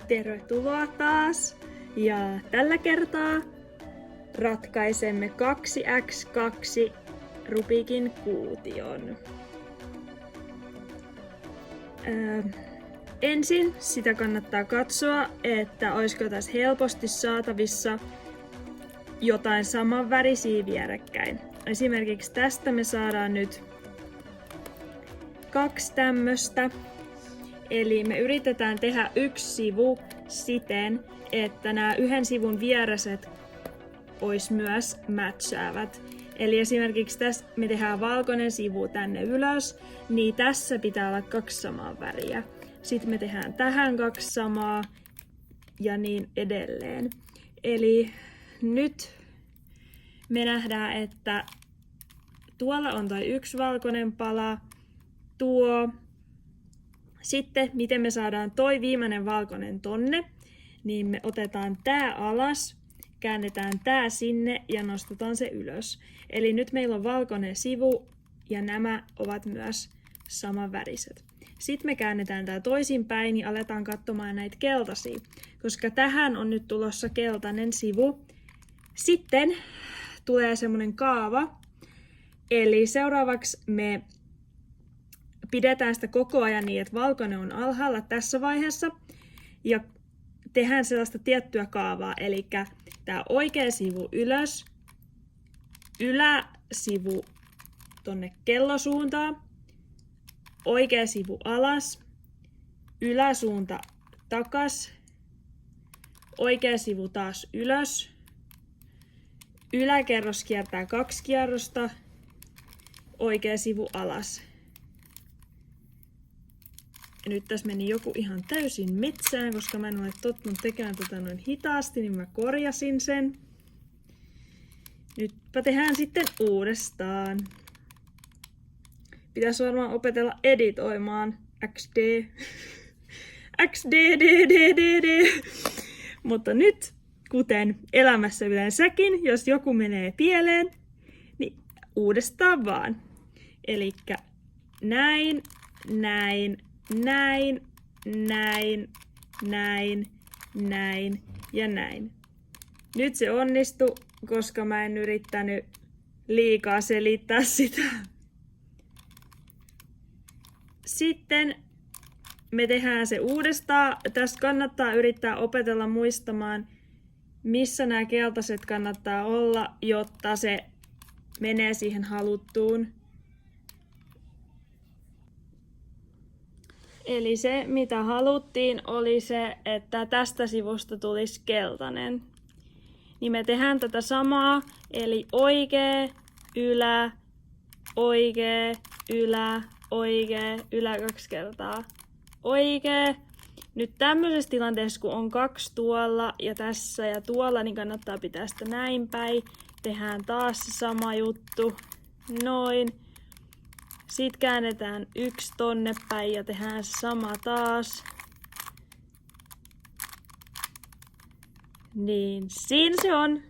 Tervetuloa taas! Ja tällä kertaa ratkaisemme 2x2 Rubikin kuution. Ensin sitä kannattaa katsoa, että olisiko tässä helposti saatavissa jotain samanvärisiä vierekkäin. Esimerkiksi tästä me saadaan nyt 2 tämmöstä. Eli me yritetään tehdä yksi sivu siten, että nämä yhden sivun viereset ois myös matchaavat. Eli esimerkiksi tässä me tehdään valkoinen sivu tänne ylös, niin tässä pitää olla 2 samaa väriä. Sitten me tehdään tähän 2 samaa ja niin edelleen. Eli nyt me nähdään, että tuolla on toi yksi valkoinen pala, tuo. Sitten miten me saadaan toi viimeinen valkoinen tonne, niin me otetaan tää alas, käännetään tää sinne ja nostetaan se ylös. Eli nyt meillä on valkoinen sivu ja nämä ovat myös samanväriset. Sitten me käännetään tää toisinpäin ja aletaan katsomaan näitä keltaisia, koska tähän on nyt tulossa keltainen sivu. Sitten tulee semmonen kaava, eli seuraavaksi me pidetään sitä koko ajan niin, että valkoinen on alhaalla tässä vaiheessa ja tehdään sellaista tiettyä kaavaa, eli tämä oikea sivu ylös, yläsivu tonne kellosuuntaan, oikea sivu alas, yläsuunta takas, oikea sivu taas ylös, yläkerros kiertää 2 kierrosta, oikea sivu alas. Ja nyt tässä meni joku ihan täysin metsään, koska mä en ole tottunut tekemään tätä noin hitaasti, niin mä korjasin sen. Nytpä tehdään sitten uudestaan. Pitäisi varmaan opetella editoimaan XD. XDDDDD. Mutta nyt, kuten elämässä yleensäkin, jos joku menee pieleen, niin uudestaan vaan. Elikkä näin, näin, näin, näin, näin, näin ja näin. Nyt se onnistui, koska mä en yrittänyt liikaa selittää sitä. Sitten me tehdään se uudestaan. Tästä kannattaa yrittää opetella muistamaan, missä nämä keltaiset kannattaa olla, jotta se menee siihen haluttuun. Eli se, mitä haluttiin, oli se, että tästä sivusta tulisi keltainen. Niin me tehdään tätä samaa, eli oikea, ylä, oikea, ylä, oikea, ylä 2 kertaa. Oikea. Nyt tämmöisessä tilanteessa, kun on 2 tuolla ja tässä ja tuolla, niin kannattaa pitää sitä näin päin. Tehdään taas se sama juttu. Noin. Sitten käännetään 1 tonne päin ja tehdään se sama taas. Niin, siinä se on.